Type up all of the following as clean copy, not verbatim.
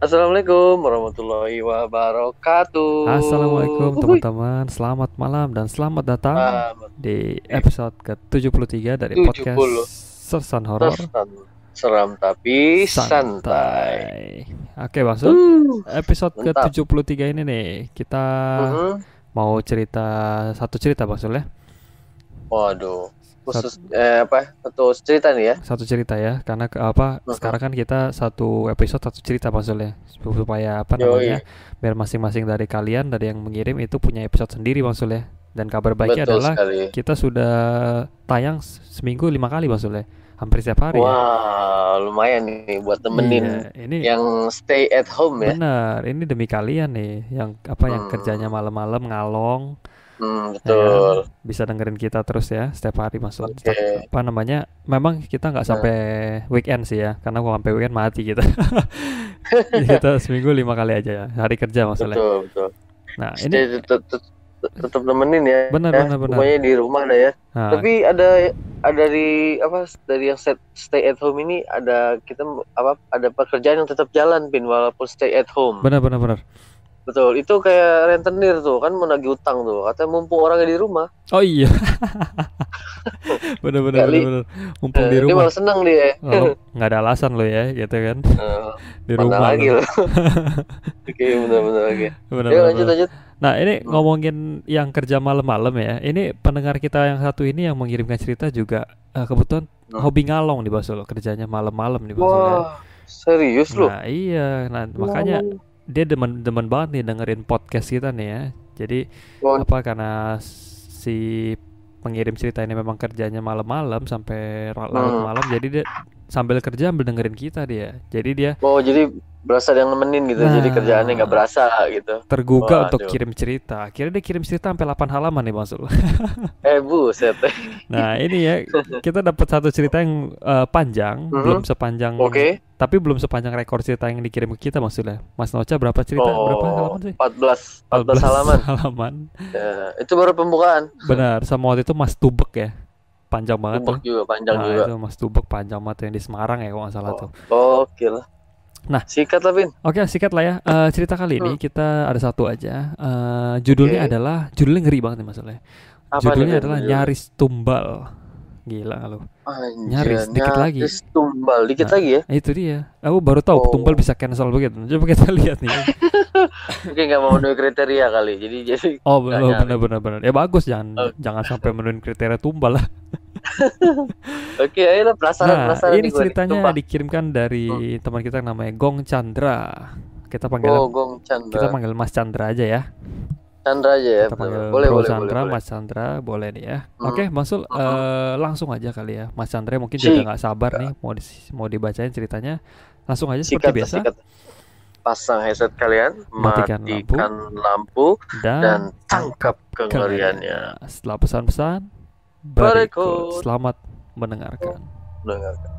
Assalamualaikum warahmatullahi wabarakatuh. Assalamualaikum Uhuy. teman-teman, selamat malam dan selamat datang Selamat di episode ke-73 dari podcast 70 Sersan Horor Tersan seram tapi santai. Santai. Oke, Masul, episode Mantap. ke-73 ini nih kita Mhm. mau cerita satu cerita, Masul ya. Waduh. Sat- Khusus Satu cerita nih ya. Satu cerita ya, karena Mhm. sekarang kan kita satu episode satu cerita, Masul ya, supaya Yoi. biar masing-masing dari kalian dari yang mengirim itu punya episode sendiri, Masul ya. Dan kabar baiknya Betul adalah sekali. kita sudah tayang seminggu 5 kali, Masul ya, hampir setiap hari ya. Wah, lumayan nih buat temenin Iya, ini yang stay at home ya. benar, ini demi kalian nih yang kerjanya Hmm. malam-malam ngalong, ya kan, Betul. bisa dengerin kita terus ya setiap hari, Masul. Oke. Memang kita nggak Nah, sampai weekend sih ya, karena kalau sampai weekend mati kita. Kita seminggu 5 kali aja ya, hari kerja maksudnya. betul, betul. Nah ini Stay tetap nemenin ya, benar ya. benar benar. Pokoknya di rumah dah ya. Nah, Tapi ada dari yang stay at home ini ada ada pekerjaan yang tetap jalan Pin walaupun stay at home. benar benar benar. Betul, itu kayak rentenir tuh kan mau nagih utang tuh. Katanya mumpung orangnya di rumah. Oh iya, benar benar benar Kali benar. Mumpung di dia rumah, malah senang dia. lalu nggak ada alasan lo ya, gitu kan, Eh, di Mana rumah lagi lo. loh. Oke, benar-benar oke. Benar Yuk benar lanjut benar. lanjut. Nah ini Hmm. ngomongin yang kerja malam-malam ya. Ini pendengar kita yang satu ini yang mengirimkan cerita juga kebetulan Hmm. hobi ngalong di Basel, kerjanya malam-malam di Basel ya. Wah, serius loh. Nah iya, nah makanya dia demen banget nih dengerin podcast kita nih ya. Jadi Oh, karena si pengirim cerita ini memang kerjanya malam-malam sampai larut hmm. malam, jadi dia sambil kerja sambil dengerin kita dia. Jadi dia Oh, jadi berasa ada yang nemenin gitu. Jadi kerjaannya nggak nah berasa gitu. tergugah untuk Waduh. kirim cerita. Akhirnya dia kirim cerita sampai 8 halaman nih, Masul. Buset. Nah ini ya, kita dapat satu cerita yang panjang, Mhm. Oke. tapi belum sepanjang rekor cerita yang dikirim ke kita, maksudnya. Mas Noca berapa Oh, halaman sih? 14 14 halaman. halaman. Ya, itu baru pembukaan. Benar, sama waktu itu Mas Tubek ya. Panjang banget tuh. Tumbak juga, panjang Nah, juga. itu Mas Tubek panjang banget yang di Semarang ya kalau nggak salah tuh. Oke lah. Nah, Sikat lah, Pin. oke, sikat lah ya. Cerita kali ini Hmm. kita ada satu aja. Judulnya Oke. ngeri banget nih masalahnya. Apa nih, Judulnya Pin? adalah Judulnya? Nyaris Tumbal. Gila lu. Anjir, Nyaris dikit lagi. nyaris tumbal. Dikit Nah, lagi ya. itu dia. Aku baru tahu tumbal Oh, bisa cancel begitu. Coba kita lihat nih. mungkin nggak memenuhi kriteria kali. Jadi Oh, nggak nyari. benar. Ya bagus, jangan Oh, jangan sampai memenuhi kriteria tumbal lah. Oke, ayolah, penasaran Nah, penasaran ini nih gue nih. ceritanya Sumpah. dikirimkan Hmm. dari teman kita yang namanya Gong Chandra. Kita panggil Gong kita Chandra. panggil Mas Chandra aja ya. Chandra aja ya, Kita betul. panggil Boleh, Bro boleh, boleh, Chandra, boleh. Mas Chandra, boleh nih ya. Hmm. Oke, Masul, Hmm. langsung aja kali ya. Mas Chandra mungkin juga nggak sabar Sikat, nih mau dibacain ceritanya. Langsung aja seperti sikat, biasa. sikat. Pasang headset kalian, Matikan lampu matikan lampu, dan dan tangkap kengeriannya. kengeriannya. Setelah pesan-pesan berikut, Berikut. selamat mendengarkan. Dengarkan.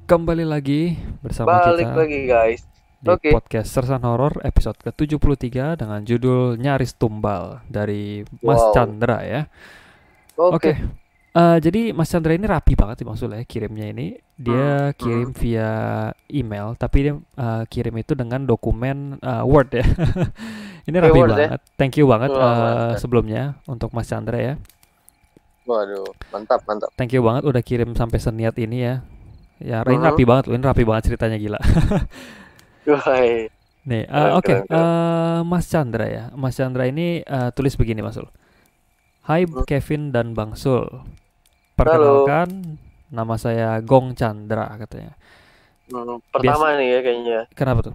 Kembali lagi bersama Balik kita lagi guys. di Oke. podcast Sersan Horor episode ke-73 dengan judul Nyaris Tumbal dari Mas Wow. Chandra ya. Oke. Oke. Jadi Mas Chandra ini rapi banget sih maksudnya kirimnya ini. Dia kirim via email, tapi dia kirim itu dengan dokumen Word ya. Ini Oke, rapi Word ya. banget. Thank you banget Wah, mantap. sebelumnya untuk Mas Chandra ya. Waduh, mantap, mantap. Thank you banget udah kirim sampai seniat ini ya. Ya, ini Mhm. rapi banget loh. Ini rapi banget ceritanya, gila. Wah, Nih, keren, oke, keren, keren. Mas Chandra ya. Mas Chandra ini tulis begini, Mas Sul. Hai Hmm. Kevin dan Bang Sul. Halo. Perkenalkan, nama saya Gong Chandra katanya. Pertama nih ya kayaknya. Kenapa tuh?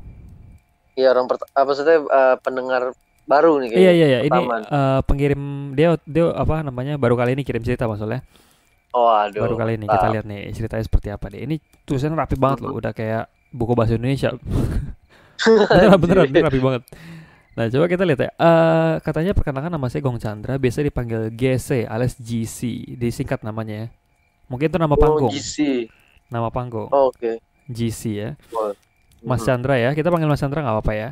Iya, maksudnya pendengar baru nih Iya, kayaknya. ini Pertama. pengirim dia dia apa namanya baru kali ini kirim cerita, Mas Sul ya. Baru Waduh, kali ini kita mantap. lihat nih ceritanya seperti apa nih. Ini tulisannya rapi banget loh, Mhm. udah kayak buku bahasa Indonesia. Beneran, ini Anjir. rapi banget. Nah, coba kita lihat ya. Katanya perkenalkan nama saya Gong Chandra, biasa dipanggil GC alias GC, disingkat namanya ya. Mungkin itu nama Oh, panggung, GC. nama panggung. Oh, oke. GC ya. Wah. Mas Mhm. Chandra ya, kita panggil Mas Chandra nggak apa-apa ya.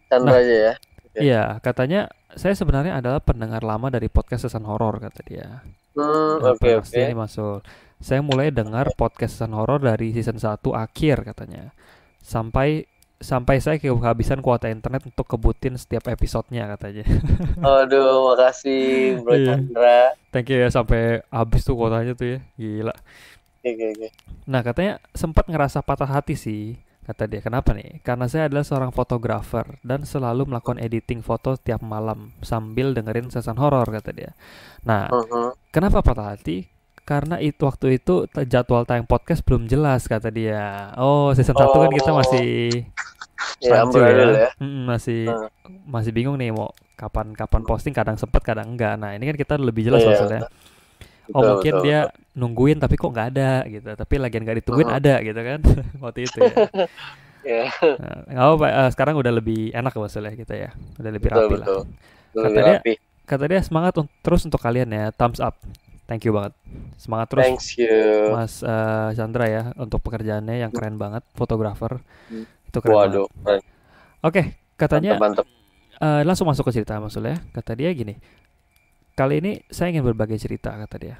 Chandra Nah, aja ya. Oke. iya, katanya saya sebenarnya adalah pendengar lama dari podcast Season Horor kata dia. Oke Pernah oke. setia nih masuk. Saya mulai dengar podcast Season Horor dari season 1 akhir katanya. Sampai sampai saya kehabisan kuota internet untuk kebutin setiap episodenya katanya. Aduh, makasih Bro Iya, Chandra. thank you ya sampai habis tuh kuotanya tuh ya. Gila. Oke oke oke. Nah, katanya sempat ngerasa patah hati sih. Kata dia, kenapa nih? Karena saya adalah seorang fotografer dan selalu melakukan editing foto tiap malam sambil dengerin season horor kata dia. Nah, Mhm. kenapa patah hati? Karena itu waktu itu jadwal tayang podcast belum jelas kata dia. Oh, season 1 kan kita Oh, masih ya rancu amburadul ya. ya. Masih Heeh. masih bingung nih mau kapan kapan posting, kadang sempet kadang enggak. Nah, ini kan kita lebih jelas Iya, maksudnya. Oh, betul mungkin betul betul. dia nungguin tapi kok nggak ada gitu. Tapi lagian nggak ditungguin Mhm. ada gitu kan. Waktu itu ya. Ya, Nah, nggak apa, sekarang udah lebih enak maksudnya kita ya. Udah lebih betul rapi lah. betul. Kata Lebih dia, rapi. kata dia semangat terus untuk kalian ya. Thumbs up. Thank you banget. Semangat terus Thanks you. Mas Chandra ya untuk pekerjaannya yang keren banget, fotografer. Hmm. Itu keren banget. Waduh, keren. Oke, Mantap katanya mantap. langsung masuk ke cerita maksudnya. Kata dia gini, kali ini saya ingin berbagi cerita kata dia.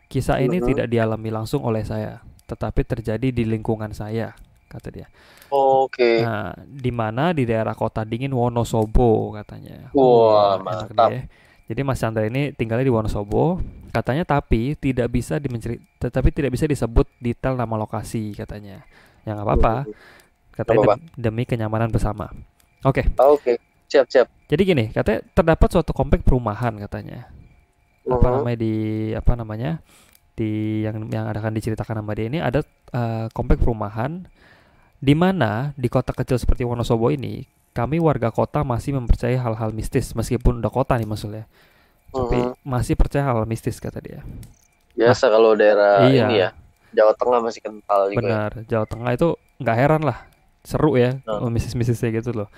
Kisah ini Mhm. tidak dialami langsung oleh saya, tetapi terjadi di lingkungan saya, kata dia. Oke. Nah, di mana di daerah kota dingin Wonosobo katanya. Wah, Enak mantap. dia. Jadi Mas Chandra ini tinggalnya di Wonosobo, katanya tapi tidak bisa tetapi tidak bisa disebut detail nama lokasi katanya. Ya nggak apa-apa, Mhm. Gak katanya apa-apa. demi kenyamanan bersama. Oke, Oke. Siap siap. jadi gini, katanya terdapat suatu komplek perumahan katanya. Apa Mhm. namanya di apa namanya di yang akan diceritakan sama dia ini ada komplek perumahan di mana di kota kecil seperti Wonosobo ini kami warga kota masih mempercayai hal-hal mistis meskipun udah kota nih maksudnya. Tapi Mhm. masih percaya hal mistis kata dia. Nah, Biasa kalau daerah ini ya, iya, Jawa Tengah masih kental juga ya. benar. Jawa Tengah itu nggak heran lah. Seru ya Nah, kalau mistis-mistisnya gitu loh.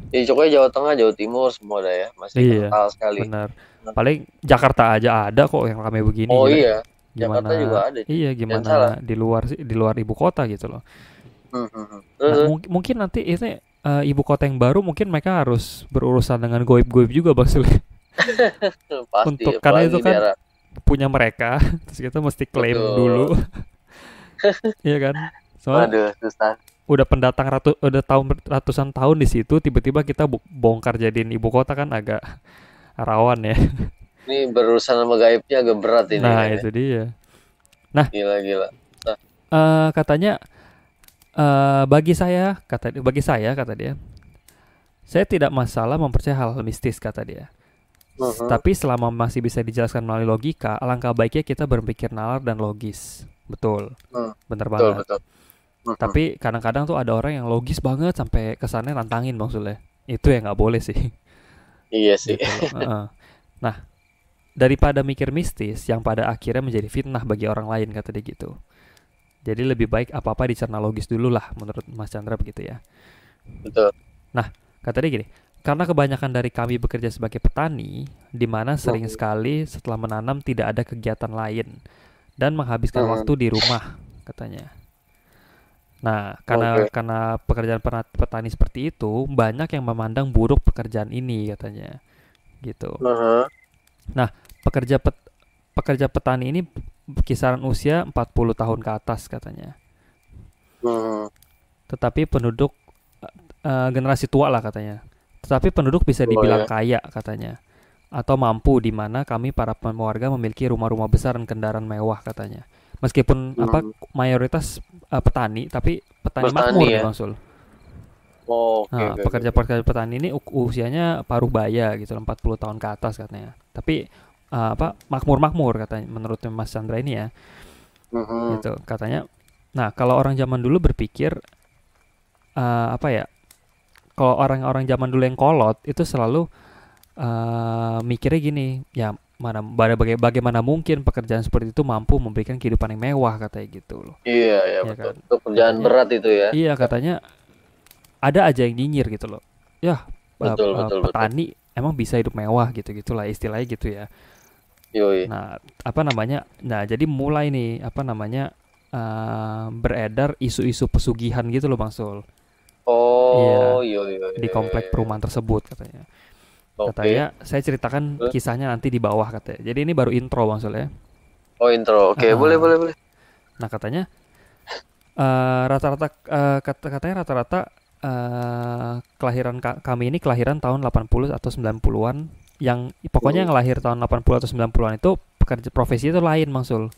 jadi pokoknya Jawa Tengah, Jawa Timur semua dah ya, masih Iya, kental sekali. benar. Nah, Paling Jakarta aja ada kok yang ramai begini oh gila. iya, Jakarta Gimana? juga ada. Iya, Jangan salah. gimana di luar sih, di luar ibu kota gitu loh. Mhm. Nah, Terus, mungkin nanti itu ibu kota yang baru mungkin mereka harus berurusan dengan goib-goib juga Bang Sule. pasti, Untuk karena apalagi itu di kan daerah. punya mereka, terus kita mesti klaim Betul. dulu, iya kan? Soalnya Waduh, susah. udah pendatang udah ratusan tahun di situ, tiba-tiba kita bongkar jadiin ibu kota kan agak rawan ya. Ini berurusan sama gaibnya agak berat ini Nah, kayaknya. itu dia. Nah, Gila-gila. Nah, katanya bagi saya kata dia, saya tidak masalah mempercayai hal-hal mistis kata dia. mhm. Tapi selama masih bisa dijelaskan melalui logika, alangkah baiknya kita berpikir nalar dan logis. Betul, Hmm, bener betul, banget. betul. Mhm. Tapi kadang-kadang tuh ada orang yang logis banget sampai kesannya nantangin maksudnya. Itu yang nggak boleh sih, Iya sih. gitu loh. Nah, daripada mikir mistis yang pada akhirnya menjadi fitnah bagi orang lain kata dia gitu. Jadi lebih baik apa-apa dicerna logis dulu lah menurut Mas Chandra begitu ya. Betul. Nah, kata dia gini, karena kebanyakan dari kami bekerja sebagai petani, di mana sering Mhm. sekali setelah menanam tidak ada kegiatan lain dan menghabiskan Mhm. waktu di rumah, katanya. Nah, karena Oke. karena pekerjaan petani seperti itu, banyak yang memandang buruk pekerjaan ini, katanya. Gitu. Mhm. Nah, pekerja pekerja petani ini kisaran usia 40 tahun ke atas, katanya. Mhm. Tetapi penduduk generasi tua lah katanya. Tetapi penduduk bisa Oh dibilang ya. kaya katanya, atau mampu di mana kami para warga memiliki rumah-rumah besar dan kendaraan mewah katanya. Meskipun apa Mhm. mayoritas petani, tapi petani Bertani makmur nih ya. Bang Sul. Oh, oke Nah, oke oke. pekerja-pekerja petani ini usianya paruh baya gitu, 40 tahun ke atas katanya. Tapi apa makmur-makmur katanya menurut Mas Chandra ini ya. Mhm. Gitu katanya. Nah, kalau orang zaman dulu berpikir apa ya? Kalau orang-orang zaman dulu yang kolot itu selalu mikirnya gini, ya bagaimana mungkin pekerjaan seperti itu mampu memberikan kehidupan yang mewah katanya gitu loh. Iya ya Ya betul. kan? Itu kerjaan Katanya berat itu ya. iya katanya ada aja yang nyinyir gitu loh. Ya, Betul, betul, betul. petani emang bisa hidup mewah gitu gitulah istilahnya gitu ya. Yoi. Nah, apa namanya? Nah, jadi mulai nih apa namanya beredar isu-isu pesugihan gitu loh Bang Sul. Oh, Iya, yoi, yoi, di komplek yoi. perumahan tersebut katanya. Oke. Katanya saya ceritakan Terus? kisahnya nanti di bawah katanya. Jadi ini baru intro Bang Sul ya. Oh, intro. Oke, boleh, Heeh. boleh, boleh. Nah, katanya rata-rata katanya rata-rata kelahiran kami ini kelahiran tahun 80 atau 90-an yang pokoknya Hmm. yang lahir tahun 80 atau 90-an itu pekerja profesi itu lain Bang Sul.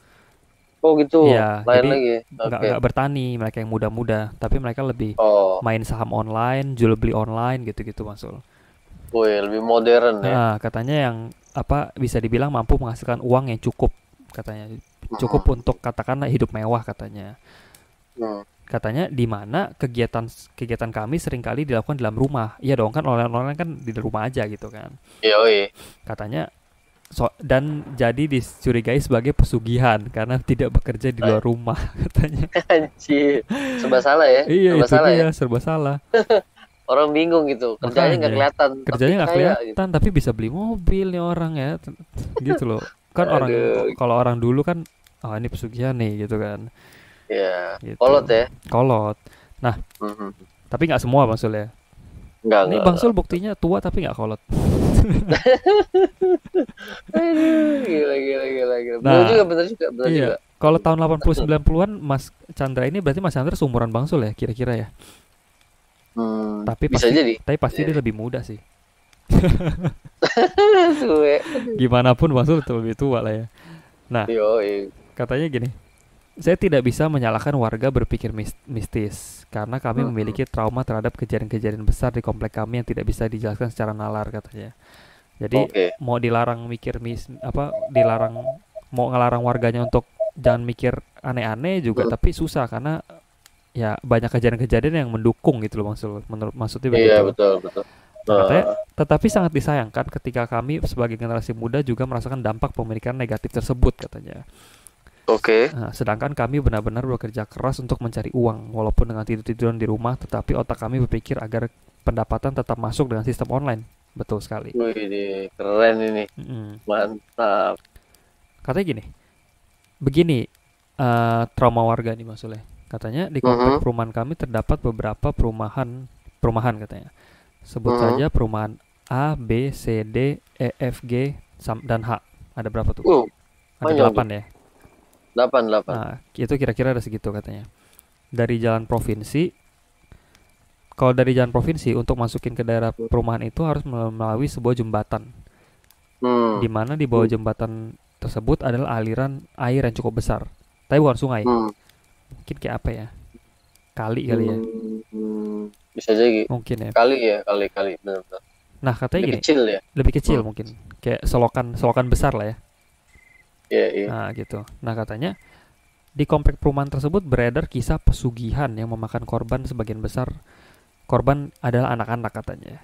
Oh, gitu. Iya, Lain jadi lagi. Oke. nggak bertani mereka yang muda-muda, tapi mereka lebih Oh, main saham online, jual beli online gitu-gitu Bang Sul. woi, lebih modern ya. Katanya yang apa bisa dibilang mampu menghasilkan uang yang cukup katanya. Cukup Hmm. untuk katakanlah hidup mewah katanya. Hmm. Katanya di mana kegiatan kegiatan kami seringkali dilakukan di dalam rumah. Iya dong kan online-online kan di rumah aja gitu kan. Yoi. Katanya dan jadi dicurigai sebagai pesugihan karena tidak bekerja di luar rumah katanya. Anjir. Serba salah ya. Iya Serba itu salah ya. dia serba salah. Orang bingung gitu. Kerjanya nggak Makanya kelihatan, tapi kerjanya nggak kaya gitu. kelihatan tapi bisa beli mobil nih orang ya gitu loh. Kan orang Aduh. kalau orang dulu kan ini pesugihan nih gitu kan. Ya. Kolot Gitu. ya. Kolot. Nah, Mhm. tapi nggak semua Bang Sul ya. Enggak, Ini enggak, Bang enggak. Sul buktinya tua tapi nggak kolot. Aduh, gila, gila, gila, gila. Bener Nah, juga, bener juga, bener juga. iya. Kalau tahun 80 90-an Mas Chandra ini berarti Mas Chandra seumuran Bang Sul ya kira-kira ya. Tapi Bisa pasti jadi. pasti Bisa dia jadi. lebih muda sih. Gue. Gimana pun Bang Sul lebih tua lah ya. Nah, Yoi. katanya gini, saya tidak bisa menyalahkan warga berpikir mistis karena kami Mhm. memiliki trauma terhadap kejadian-kejadian besar di komplek kami yang tidak bisa dijelaskan secara nalar katanya. Jadi Oke. mau dilarang mikir dilarang mau ngelarang warganya untuk jangan mikir aneh-aneh juga Hmm. tapi susah karena ya banyak kejadian-kejadian yang mendukung gitu loh maksudnya Iya, begitu. betul, betul. Nah, katanya Nah, tetapi sangat disayangkan ketika kami sebagai generasi muda juga merasakan dampak pemikiran negatif tersebut katanya. oke. Nah, sedangkan kami benar-benar bekerja keras untuk mencari uang walaupun dengan tidur-tiduran di rumah tetapi otak kami berpikir agar pendapatan tetap masuk dengan sistem online. Betul sekali. Wih, ini keren ini. Mm-mm. Mantap. Katanya gini, begini trauma warga nih Mas Soleh. Katanya di komplek Mhm, perumahan kami terdapat beberapa perumahan katanya. Sebut mhm. saja perumahan A, B, C, D, E, F, G, dan H. Ada berapa tuh? Uh, Ada panjang tuh. 8 ya. 8, 8. Nah, itu kira-kira ada segitu katanya. Dari jalan provinsi, kalau dari jalan provinsi untuk masukin ke daerah perumahan itu harus melalui sebuah jembatan. Hmm, Di mana di bawah jembatan tersebut adalah aliran air yang cukup besar. Tapi bukan sungai. hmm, Mungkin kayak apa ya? Kali kali ya. Bisa jadi. Mungkin ya. Kali ya, kali, kali. Benar, benar. Nah, katanya Lebih gini, kecil ya. lebih kecil Hmm. mungkin. Kayak selokan besar lah ya. Iya, iya. Nah, gitu. Nah, katanya di komplek perumahan tersebut beredar kisah pesugihan yang memakan korban sebagian besar. Korban adalah anak-anak katanya.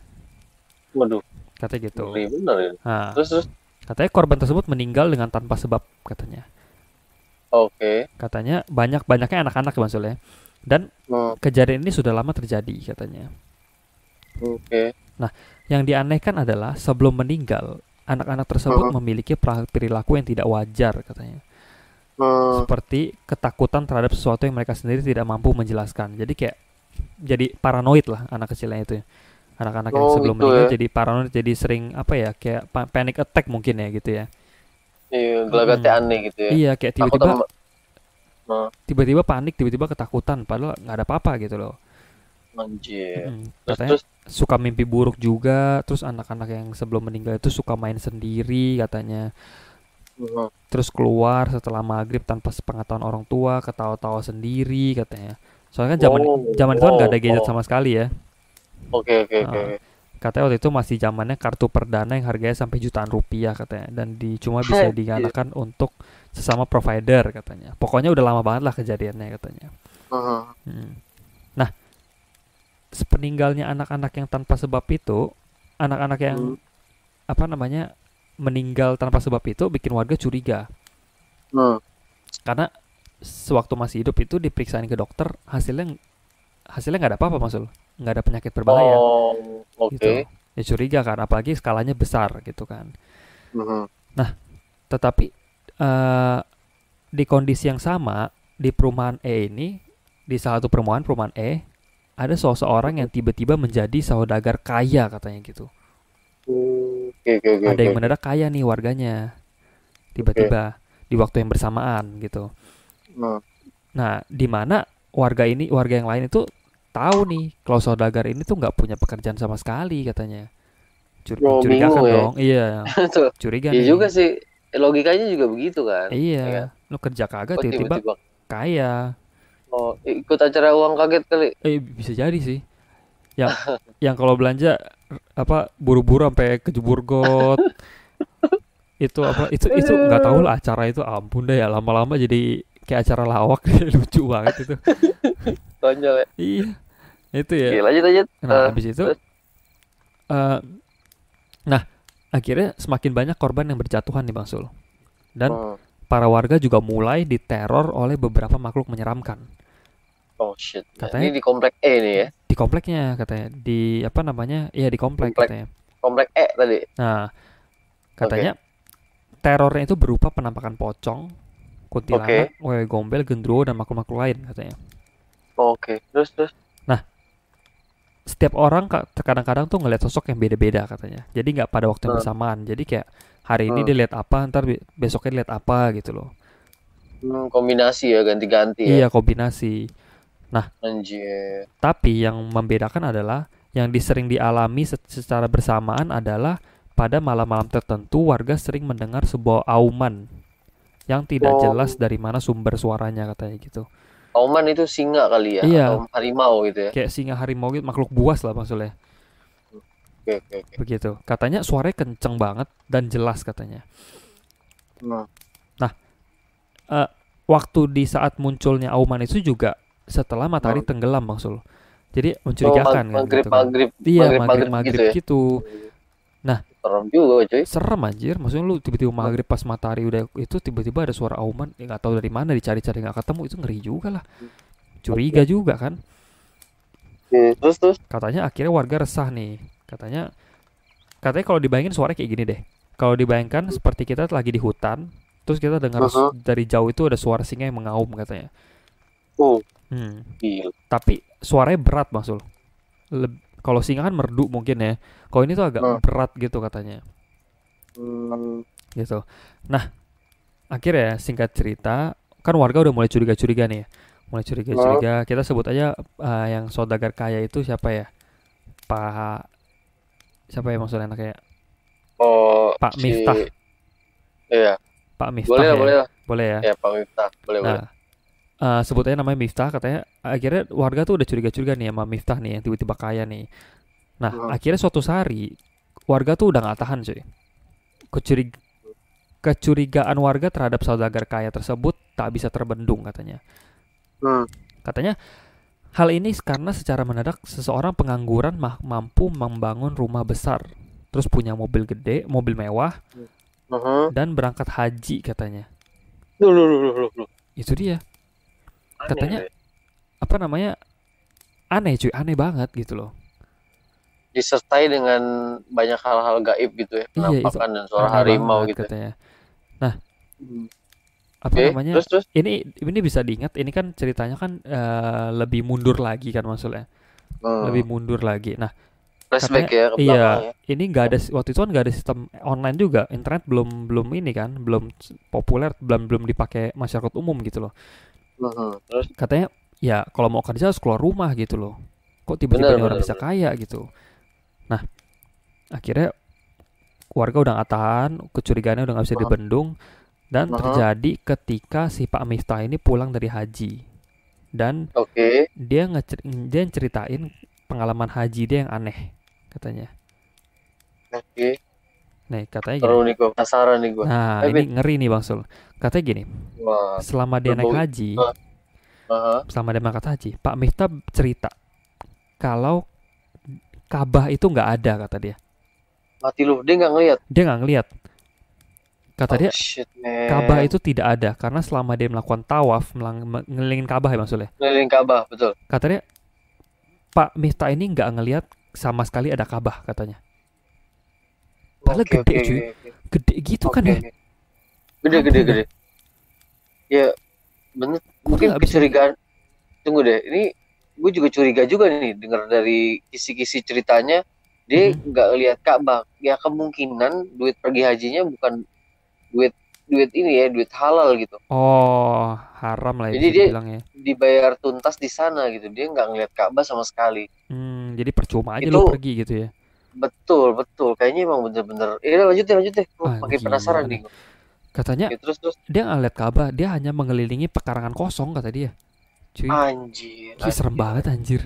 Waduh, Katanya gitu. ngeri benar ya. Nah, Terus, terus. katanya korban tersebut meninggal dengan tanpa sebab katanya. Oke. Katanya banyaknya anak-anak ya Mas Sul ya. Dan Hmm, kejadian ini sudah lama terjadi katanya. oke. Nah, yang dianehkan adalah sebelum meninggal, anak-anak tersebut Hmm, memiliki perilaku yang tidak wajar katanya. hmm. Seperti ketakutan terhadap sesuatu yang mereka sendiri tidak mampu menjelaskan. Jadi kayak jadi paranoid lah anak kecilnya itu ya. Anak-anak yang Oh, sebelum gitu meninggal ya. jadi paranoid, jadi sering apa ya kayak panic attack mungkin ya gitu ya. Iya, gelagatnya Mm-mm. aneh gitu ya. Iya kayak Takut tiba-tiba sama. Nah, tiba-tiba panik, tiba-tiba ketakutan, padahal nggak ada apa-apa gitu loh. anjir. Terus, Katanya terus. suka mimpi buruk juga, terus anak-anak yang sebelum meninggal itu suka main sendiri katanya. Hmm. Terus keluar setelah maghrib tanpa sepengetahuan orang tua, ketawa-tawa sendiri katanya. Soalnya kan zaman Oh, zaman itu kan nggak wow, ada gadget wow. sama sekali ya. Oke, oke, oke. Heeh. Katanya waktu itu masih zamannya kartu perdana yang harganya sampai jutaan rupiah katanya dan cuma bisa Anjir. digunakan untuk sesama provider katanya. Pokoknya udah lama banget lah kejadiannya katanya. Hmm. Hmm. Nah, sepeninggalnya anak-anak yang tanpa sebab itu, anak-anak yang Hmm. apa namanya meninggal tanpa sebab itu bikin warga curiga Hmm. karena sewaktu masih hidup itu diperiksain ke dokter hasilnya hasilnya nggak ada apa-apa Mas Ul. Nggak ada penyakit berbahaya Oh, gitu. oke. Ya curiga kan, apalagi skalanya besar gitu kan. Mhm. Nah, tetapi eh, di kondisi yang sama di perumahan E ini, di salah satu perumahan E, ada seseorang yang tiba-tiba menjadi saudagar kaya katanya gitu. Oke, oke, oke, Ada oke, yang oke. mendadak kaya nih warganya, Oke. tiba-tiba di waktu yang bersamaan gitu. Hmm. Nah, di mana warga yang lain itu tahu nih kalau saudagar ini tuh nggak punya pekerjaan sama sekali katanya. Oh, bingung Mencurigakan ya. dong, iya, Tuh. curiga Iya juga nih. sih. Logikanya juga begitu kan. Iya, Ya kan? lu kerja kagak Oh, tiba-tiba tiba-tiba. kaya. Oh, ikut acara uang kaget kali. Bisa jadi sih. Yang kalau belanja apa buru-buru sampai kejebur got. Itu apa? Itu nggak tahu lah acara itu, ampun deh ya, lama-lama jadi kayak acara lawak. Lucu banget itu. Konyol ya. Iya, itu ya. Oke, lanjut lanjut. Nah, habis itu Terus. eh nah, akhirnya semakin banyak korban yang berjatuhan nih Bang Sul. Dan Hmm. para warga juga mulai diteror oleh beberapa makhluk menyeramkan. Oh shit. Ya, Katanya ini di komplek E nih ya. di kompleknya, katanya di apa namanya? Iya, di komplek Komplek katanya. komplek E tadi. Nah, Oke. katanya terornya itu berupa penampakan pocong, kuntilanak, Oke. wewe gombel, gendruwo, dan makhluk-makhluk lain katanya. Oke. Terus terus. Nah, setiap orang kadang-kadang tuh ngeliat sosok yang beda-beda katanya. Jadi nggak pada waktu yang Hmm. bersamaan. Jadi kayak hari ini Hmm. dia lihat apa, ntar besoknya lihat apa gitu loh. Kombinasi ya, ganti-ganti ya. Iya, kombinasi. Nah, Anjir. tapi yang membedakan adalah yang disering dialami secara bersamaan adalah pada malam-malam tertentu warga sering mendengar sebuah auman yang tidak jelas Oh, dari mana sumber suaranya katanya gitu. Auman itu singa kali ya, atau Iya, harimau gitu ya. kayak singa harimau gitu, makhluk buas lah maksudnya. Oke, oke, oke. Begitu. Katanya suaranya kenceng banget dan jelas katanya. Hmm. Nah, eh, waktu di saat munculnya auman itu juga setelah matahari Hmm. tenggelam Bang Sul. Jadi Oh, mencurigakan kan maghrib, gitu kan. maghrib, Iya, maghrib, maghrib gitu maghrib-maghrib ya. gitu. Nah, Serem juga, cuy. serem anjir. Maksudnya lu tiba-tiba maghrib pas matahari udah itu tiba-tiba ada suara auman, ya nggak tahu dari mana, dicari-cari nggak ketemu, itu ngeri juga lah. Curiga juga kan. Oke, terus terus. Katanya akhirnya warga resah nih. Katanya kalau dibayangin suara kayak gini deh. Kalau dibayangkan seperti kita lagi di hutan, terus kita dengar Mhm. dari jauh itu ada suara singa yang mengaum katanya. Oh, Hmm. gila. Tapi suaranya berat maksud. Kalau singa kan merdu mungkin ya. Kalau ini tuh agak Hmm. berat gitu katanya. Hmm. Gitu. Nah, akhirnya singkat cerita, kan warga udah mulai curiga-curiga nih ya. Mulai Hmm. curiga-curiga. Kita sebut aja yang saudagar kaya itu siapa ya? Pak siapa ya maksudnya anaknya? Oh, Pak si, Miftah. iya, Pak boleh Miftah lah, ya. boleh lah. Boleh ya. Ya, Pak Miftah, boleh, boleh. Nah, sebut aja namanya Miftah, katanya akhirnya warga tuh udah curiga-curiga nih sama Miftah nih yang tiba-tiba kaya nih. Nah, Hmm. akhirnya suatu hari warga tuh udah nggak tahan cuy. Kecurig Kecurigaan warga terhadap saudagar kaya tersebut tak bisa terbendung katanya. Hmm. Katanya hal ini karena secara mendadak seseorang pengangguran mampu membangun rumah besar, terus punya mobil gede, mobil mewah, Mhm. dan berangkat haji katanya. Loh, loh, loh, loh, loh. Itu dia. Aneh Katanya deh. apa namanya, aneh cuy, aneh banget gitu loh. Disertai dengan banyak hal-hal gaib gitu ya, Iya, itu penampakan dan suara aneh harimau banget gitu ya. katanya. Nah, Hmm. apa Oke, namanya? terus terus. Ini bisa diingat, ini kan ceritanya kan lebih mundur lagi kan maksudnya. Hmm. Lebih mundur lagi. Nah, Flashback katanya ya ke belakang iya, ya. ini nggak ada, waktu itu kan nggak ada sistem online juga, internet belum belum ini kan, belum populer, belum belum dipakai masyarakat umum gitu loh. Mhm. Terus Katanya ya kalau mau kerja harus keluar rumah gitu loh. Kok tiba-tiba bener nih orang bener bisa bener. kaya gitu. Nah, akhirnya warga udah nggak tahan, kecurigaannya udah nggak bisa Mhm. dibendung, dan Mhm. terjadi ketika si Pak Miftah ini pulang dari haji, dan Oke. dia ceritain pengalaman haji dia yang aneh katanya. Oke. Nih katanya gini. Seru nih gue, penasaran nih gue. Nah, Eh, ini Bin. ngeri nih Bang Sul. Katanya gini, Wah, selama dia naik berbau. haji, Ah, aha. selama dia berangkat haji, Pak Miftah cerita kalau Ka'bah itu nggak ada kata dia. Mati lu, dia nggak ngeliat. Dia nggak ngelihat. Kata Oh dia shit Ka'bah man. itu tidak ada karena selama dia melakukan tawaf, ngelilingin Ka'bah ya maksudnya. Keliling Ka'bah, betul. Kata dia Pak Miftah ini nggak ngelihat sama sekali ada Ka'bah katanya. Padahal Oke gede oke cuy, oke gede gitu kan oke ya. oke. Gede gede Ampun dah, gede. Ya bener, gue tuh mungkin nggak bisa. kecurigaan. Tunggu deh, ini gue juga curiga juga nih dengar dari kisi-kisi ceritanya, dia Mm-mm. nggak lihat Ka'bah. Ya kemungkinan duit pergi hajinya bukan duit duit ini ya, duit halal gitu. Oh, haram lah ya Jadi bisa dia dibilang ya. dibayar tuntas di sana gitu. Dia nggak ngeliat Ka'bah sama sekali. Jadi percuma aja lu Itu pergi gitu ya. betul betul. Kayaknya emang bener-bener. Ya lanjut deh. Gue Ah, makin gila penasaran nih. nih. Katanya Ya, terus dia nggak lihat Ka'bah, dia hanya mengelilingi pekarangan kosong kata dia. Cuy, anjir Ih, serem anjir banget anjir. anjir.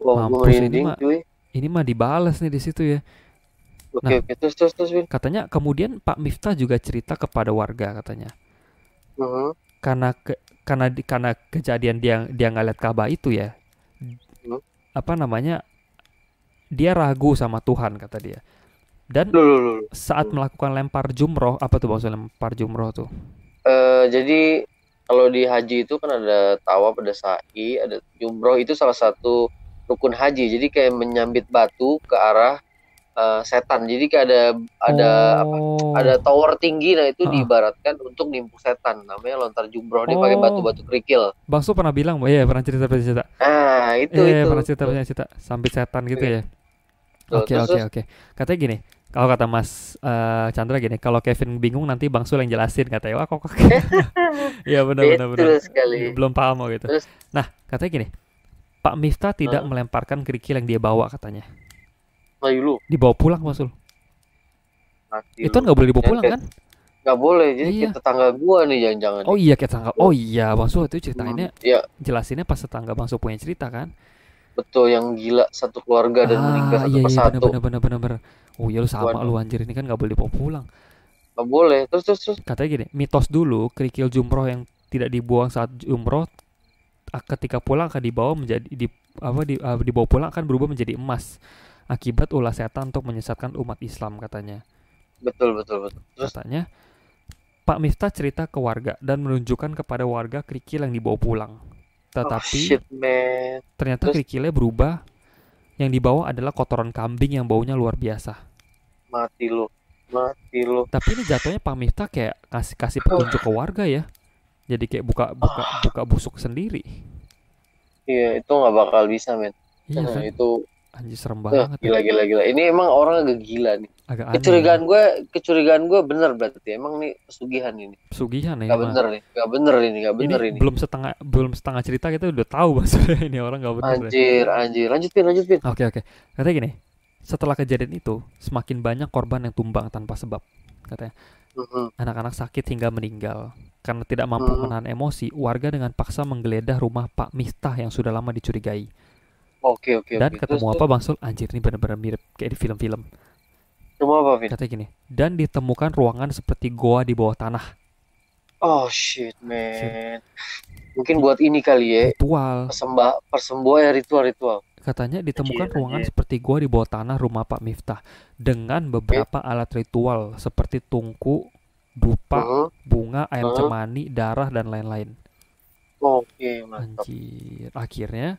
Wah, gue Mampus merinding cuy. ini mah dibales nih di situ ya. Oke Nah, oke terus Win. katanya kemudian Pak Miftah juga cerita kepada warga katanya. Mhm, Karena karena kejadian dia nggak lihat Ka'bah itu ya. mhm. Apa namanya? Dia ragu sama Tuhan kata dia. Dan Loh, loh, loh, loh. saat Hmm. melakukan lempar jumroh, apa tuh maksudnya lempar jumroh tuh? Jadi kalau di haji itu kan ada tawaf, ada sa'i, ada jumroh itu salah satu rukun haji. Jadi kayak menyambit batu ke arah setan. Jadi kayak ada apa? Ada Oh, tower tinggi, nah itu heeh. diibaratkan untuk nimpuk setan. Namanya lontar jumroh. Dia pakai Oh, batu-batu kerikil. Bang Su pernah bilang, iya pernah cerita. Ah, itu Iya itu. Tuh, pernah cerita sambit setan gitu oke. ya. Tuh, terus terus. Oke. Katanya gini, kalau kata Mas Chandra gini, kalau Kevin bingung nanti Bang Sul yang jelasin katanya. Wah kok. Iya benar. Betul sekali. Belum paham gitu. Terus, Nah, katanya gini, Pak Miftah tidak ah, melemparkan kerikil yang dia bawa katanya. maju lu, Dibawa pulang Mas Sul. mati Itu kan lu. nggak boleh dibawa Jangan pulang kayak kan? nggak boleh. Jadi kayak Iya. tetangga gua nih jangan-jangan Oh nih. iya kita tanggal. Oh Tuh. iya Bang Sul itu ceritainnya Ya, jelasinnya pas tetangga Bang Sul punya cerita kan? betul yang gila satu keluarga dan meninggal Ah satu iya persatu. benar. Oh iya lu sama lu Waduh, anjir ini kan nggak boleh dibawa pulang. nggak boleh. Terus. Katanya gini, mitos dulu kerikil jumroh yang tidak dibuang saat jumroh ketika pulang akan dibawa menjadi dibawa pulang akan berubah menjadi emas akibat ulah setan untuk menyesatkan umat Islam katanya. Betul. Terus, Katanya Pak Miftah cerita ke warga dan menunjukkan kepada warga kerikil yang dibawa pulang. oh Tetapi shit man. ternyata Terus kerikilnya berubah. Yang dibawa adalah kotoran kambing yang baunya luar biasa. mati lu, mati lu. Tapi ini jatuhnya Pak Miftah kayak kasih kasih petunjuk ke warga ya. Jadi kayak buka Ah, busuk sendiri. iya itu nggak bakal bisa men. Iya kan? Itu Anjir serem banget ya. gila. Ini emang orang agak gila nih. Agak aneh ya. Kecurigaan gue bener berarti. Emang nih pesugihan ini. Pesugihan ya Gak mah. bener nih, gak bener ini, gak Ini bener ini. belum setengah cerita kita udah tahu maksudnya ini orang nggak bener ya. Anjir. Lanjutin. Oke. Katanya gini, setelah kejadian itu semakin banyak korban yang tumbang tanpa sebab. Katanya Mhm, anak-anak sakit hingga meninggal. Karena tidak mampu mhm. menahan emosi, warga dengan paksa menggeledah rumah Pak Miftah yang sudah lama dicurigai. Dan Oke. Terus, ketemu apa Bang Sul? Anjir ini bener-bener mirip kayak di film-film. cuma apa, Vin? Katanya gini, dan ditemukan ruangan seperti goa di bawah tanah. Oh shit, Sip. man. Mungkin buat ini kali ya, Ritual. persembahan ritual. Katanya ditemukan ruangan Anjir. seperti goa di bawah tanah rumah Pak Miftah dengan Oke. beberapa alat ritual seperti tungku, dupa, Mhm, bunga, ayam mhm. cemani, darah dan lain-lain. Oke, mantap. Anjir. Akhirnya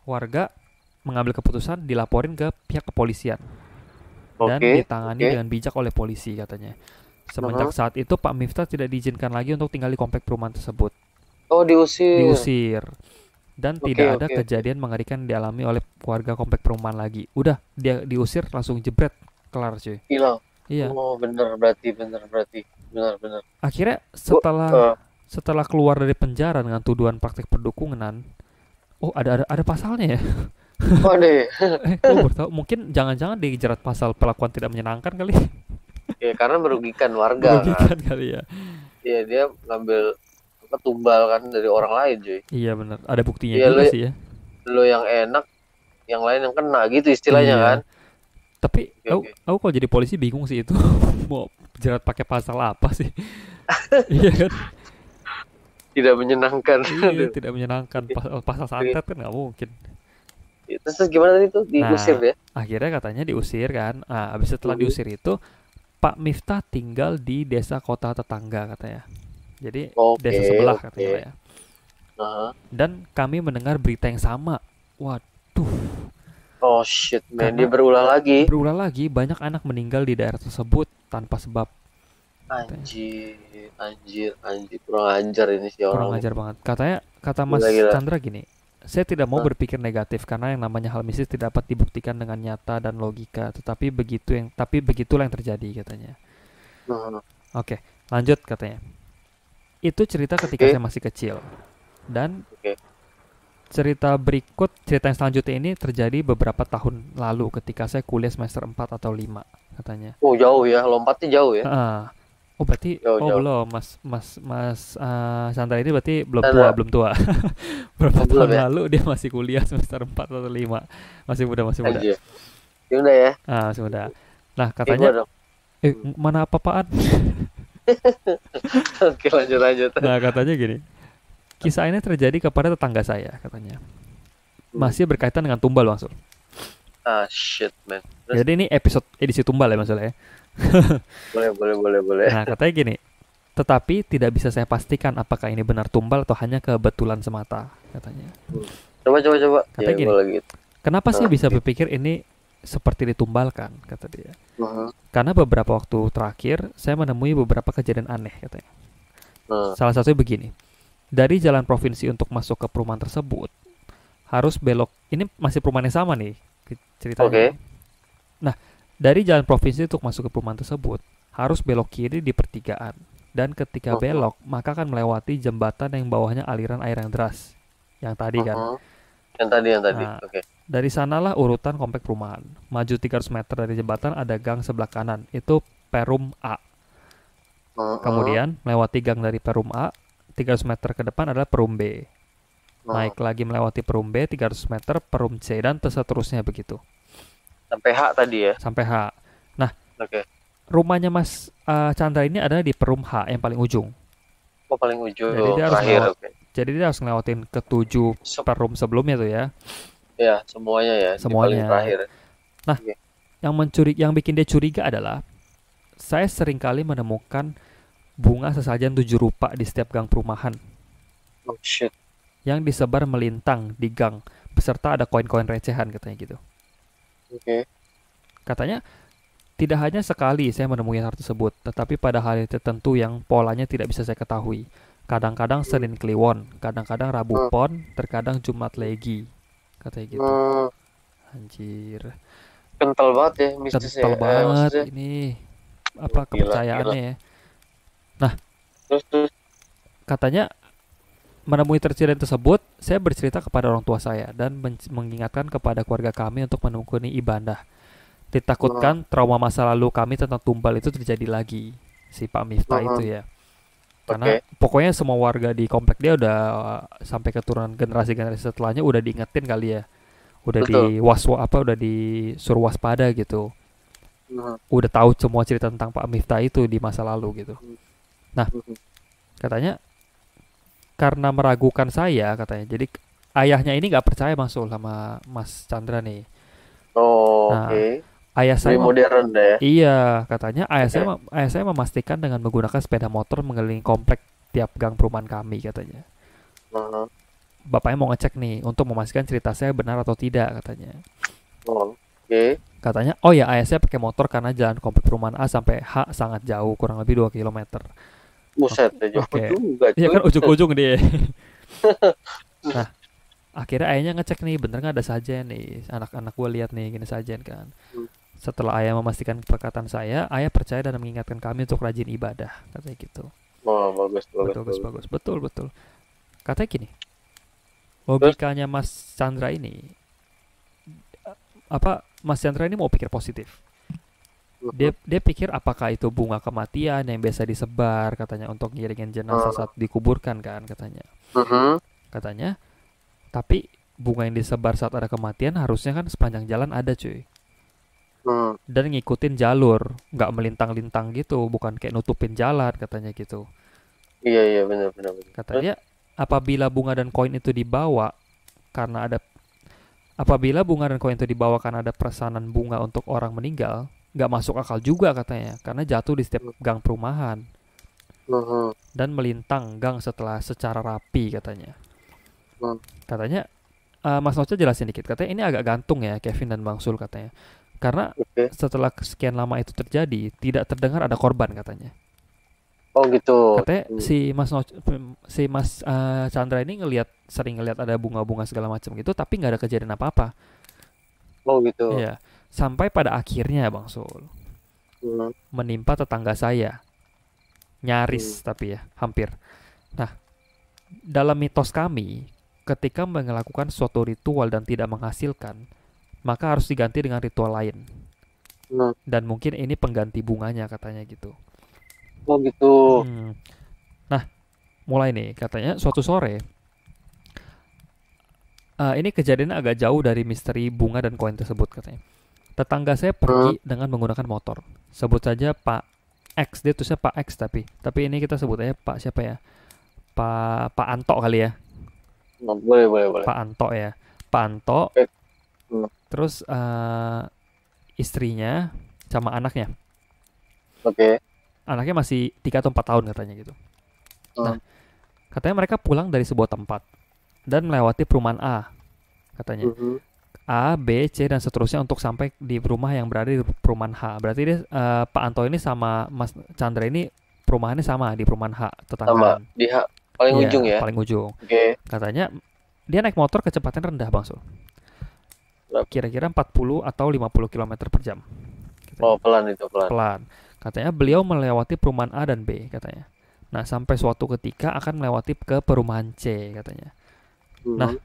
warga mengambil keputusan dilaporin ke pihak kepolisian dan ditangani Oke. dengan bijak oleh polisi katanya. Semenjak Mhm. saat itu Pak Miftah tidak diizinkan lagi untuk tinggal di komplek perumahan tersebut. Oh, diusir. Diusir dan Oke, tidak ada oke, oke. kejadian mengerikan dialami oleh warga komplek perumahan lagi. Udah dia diusir langsung jebret kelar cuy. Hilang. Iya. Oh, bener berarti. Bener. Akhirnya Gua, setelah setelah keluar dari penjara dengan tuduhan praktik perdukunan, oh ada pasalnya ya. oh deh. Gue baru tahu. Mungkin jangan-jangan dijerat pasal perlakuan tidak menyenangkan kali. Ya, karena merugikan warga kan. Merugikan kali ya. Iya, dia ngambil apa tumbal kan dari orang lain, cuy. Iya benar. Ada buktinya Iya, juga sih ya. lo yang enak, yang lain yang kena gitu istilahnya kan. Iya. Tapi Oke, aku, oke. aku kalau jadi polisi bingung sih itu mau jerat pakai pasal apa sih? Iya kan? Tidak menyenangkan. Iya Aduh. tidak menyenangkan pasal santet kan nggak mungkin. Terus gimana tadi tuh diusir Nah ya? akhirnya katanya diusir kan. Nah habis setelah Mhm. diusir itu Pak Miftah tinggal di desa kota tetangga katanya. Jadi Oke, desa sebelah katanya lah oke. ya. Aha. Dan kami mendengar berita yang sama. Waduh, Oh shit man, dia Karena berulah lagi. berulang lagi banyak anak meninggal di daerah tersebut tanpa sebab, katanya. Anjir, anjir, anjir, kurang ajar ini si orang Kurang nih. ajar banget. Katanya, kata Gila, Mas gila. Chandra gini, saya tidak mau Hah? berpikir negatif karena yang namanya hal mistis tidak dapat dibuktikan dengan nyata dan logika, tapi begitulah yang terjadi, katanya. Hmm, Oke, lanjut, katanya. Itu cerita ketika Oke, saya masih kecil. Dan oke. cerita yang selanjutnya ini terjadi beberapa tahun lalu ketika saya kuliah semester 4 atau 5, katanya. Oh jauh ya, lompatnya jauh ya. Ah, oh berarti, Jauh, oh jauh. belum, Mas Mas Mas Chandra ini berarti belum tua, Ada, belum tua. Berapa oh belum tahun ya? lalu dia masih kuliah semester 4 atau 5. Masih muda, masih muda. Anjir. Ya udah ya. Masih muda. Nah, Oke, gua katanya, dong. Hmm. mana apa-apaan? Oke, lanjut, lanjut. Nah, katanya gini. Kisah ini terjadi kepada tetangga saya, katanya. Hmm. Masih berkaitan dengan tumbal, maksud. Ah, shit, man. Terus, Jadi ini episode edisi tumbal ya, maksudnya. boleh, boleh, boleh, boleh. Nah, katanya gini. Tetapi tidak bisa saya pastikan apakah ini benar tumbal atau hanya kebetulan semata, katanya. Hmm. Coba, coba, coba. Ya, Katanya gue gini. lagi. Kenapa sih Nah, bisa berpikir ini seperti ditumbalkan, kata dia. mhm. Karena beberapa waktu terakhir saya menemui beberapa kejadian aneh, katanya. Nah, Salah satunya begini. Dari jalan provinsi untuk masuk ke perumahan tersebut, harus belok. Ini masih perumahan yang sama nih ceritanya. oke. Nah, dari jalan provinsi untuk masuk ke perumahan tersebut, harus belok kiri di pertigaan. Dan ketika Mhm, belok, maka akan melewati jembatan yang bawahnya aliran air yang deras. Yang tadi kan. mhm. Yang tadi, yang tadi. Nah, Oke. dari sanalah urutan komplek perumahan. Maju 300 meter dari jembatan ada gang sebelah kanan. Itu Perum A. Mhm, Kemudian melewati gang dari Perum A, 300 meter ke depan adalah Perum B. mhm. Naik lagi melewati Perum B, 300 meter, Perum C, dan seterusnya begitu. Sampai H tadi ya. Sampai H. Nah, Oke. rumahnya Mas Chandra ini ada di Perum H yang paling ujung. Oh, paling Jadi ujung dia harus terakhir. ngelewat Oke. jadi dia harus ngelewatin ketujuh perum sebelumnya tuh ya, Ya, semuanya ya di paling semuanya. terakhir. Nah, Oke. yang bikin dia curiga adalah saya sering kali menemukan bunga sesajen 7 rupa di setiap gang perumahan Oh shit. yang disebar melintang di gang beserta ada koin-koin recehan, katanya gitu. Oke. Katanya tidak hanya sekali saya menemui hal tersebut, tetapi pada hari tertentu yang polanya tidak bisa saya ketahui. Kadang-kadang Senin Kliwon, kadang-kadang Rabu Hmm. Pon, terkadang Jumat Legi, katanya gitu. Hmm. Anjir, Kental banget ya mistisnya. kental banget Maksudnya ini apa gila, gila. kepercayaannya ya. Nah, Terus, terus. katanya menemui kejadian tersebut, saya bercerita kepada orang tua saya dan mengingatkan kepada keluarga kami untuk menekuni ibadah. Hmm. Ditakutkan trauma masa lalu kami tentang tumbal itu terjadi lagi, si Pak Miftah itu Hmm. ya. Karena Oke. pokoknya semua warga di komplek dia udah sampai keturunan generasi-generasi setelahnya udah diingetin kali ya. Udah Betul. udah disuruh waspada gitu. Hmm. Udah tahu semua cerita tentang Pak Miftah itu di masa lalu gitu. Hmm. Nah, Hmm. katanya karena meragukan saya, katanya. Jadi ayahnya ini nggak percaya masuk sama Mas Chandra nih. Oh, Nah, oke. ayah saya Lebih modern dah ya. iya, katanya Oke. ayah saya memastikan dengan menggunakan sepeda motor mengelilingi komplek tiap gang perumahan kami, katanya. Hmm. Bapaknya mau ngecek nih untuk memastikan cerita saya benar atau tidak, katanya. Oh, oke. Katanya, oh ya, ayah saya pakai motor karena jalan komplek perumahan A sampai H sangat jauh, kurang lebih 2 kilometer. Buset, ya jauh Oke. juga Iya cuy. kan ujung-ujung dia. Nah, akhirnya ayahnya ngecek nih, bener nggak ada sajen nih. Anak-anak gue lihat nih, gini sajen kan. Hmm. Setelah ayah memastikan perkataan saya, ayah percaya dan mengingatkan kami untuk rajin ibadah, katanya gitu. Oh, bagus, bagus, Betul, bagus, bagus. bagus. Betul, betul. Katanya gini, Terus, logikanya Mas Chandra ini, Mas Chandra ini mau pikir positif. hmm. Dia pikir apakah itu bunga kematian yang biasa disebar, katanya, untuk ngiringin jenazah Hmm. saat dikuburkan kan, katanya. Mhm. Katanya, tapi bunga yang disebar saat ada kematian harusnya kan sepanjang jalan ada, cuy. Hmm. Dan ngikutin jalur, nggak melintang-lintang gitu, bukan kayak nutupin jalan, katanya gitu. Iya, iya, benar, benar, benar. Terus, Katanya apabila bunga dan koin itu dibawa karena ada apabila bunga dan koin itu dibawa karena ada pesanan bunga untuk orang meninggal, nggak masuk akal juga, katanya, karena jatuh di setiap gang perumahan mhm. dan melintang gang setelah secara rapi, katanya. Hmm. Katanya Mas Noce jelasin dikit. Katanya ini agak gantung ya Kevin dan Bang Sul katanya. Karena Oke. setelah sekian lama itu terjadi, tidak terdengar ada korban katanya. Oh gitu. Katanya Hmm. si Mas Chandra ini sering ngelihat ada bunga-bunga segala macam gitu, tapi nggak ada kejadian apa-apa. Oh gitu. Iya. Sampai pada akhirnya Bang Sul Hmm. menimpa tetangga saya. Hmm. Nyaris tapi ya, hampir. Nah, dalam mitos kami, ketika melakukan suatu ritual dan tidak menghasilkan, maka harus diganti dengan ritual lain. Hmm. Dan mungkin ini pengganti bunganya katanya gitu. Oh gitu. Hmm. Nah, mulai nih katanya suatu sore, ini kejadian agak jauh dari misteri bunga dan koin tersebut katanya. Tetangga saya Hmm. pergi dengan menggunakan motor. Sebut saja Pak X, dia tulisnya Pak X tapi ini kita sebut aja Pak siapa ya? Pak Anto kali ya. Hmm. Boleh, boleh, boleh. Pak Anto ya. Pak Anto, Oke. Hmm. terus istrinya sama anaknya. Oke. Anaknya masih 3 atau 4 tahun katanya gitu. Nah, Hmm. katanya mereka pulang dari sebuah tempat dan melewati perumahan A katanya. Mhm. A, B, C dan seterusnya untuk sampai di rumah yang berada di perumahan H. Berarti dia Pak Anto ini sama Mas Chandra ini perumahannya sama di perumahan H, Sama tetanggaan. di paling ujung Iya, ya. paling ujung. Oke. Katanya dia naik motor kecepatan rendah, Bang Sul. Berapa? Kira-kira 40 atau 50 kilometer per jam. Oh, Katanya. pelan itu, pelan. Pelan. Katanya beliau melewati perumahan A dan B katanya. Nah, sampai suatu ketika akan melewati ke perumahan C katanya. Nah, Mhm.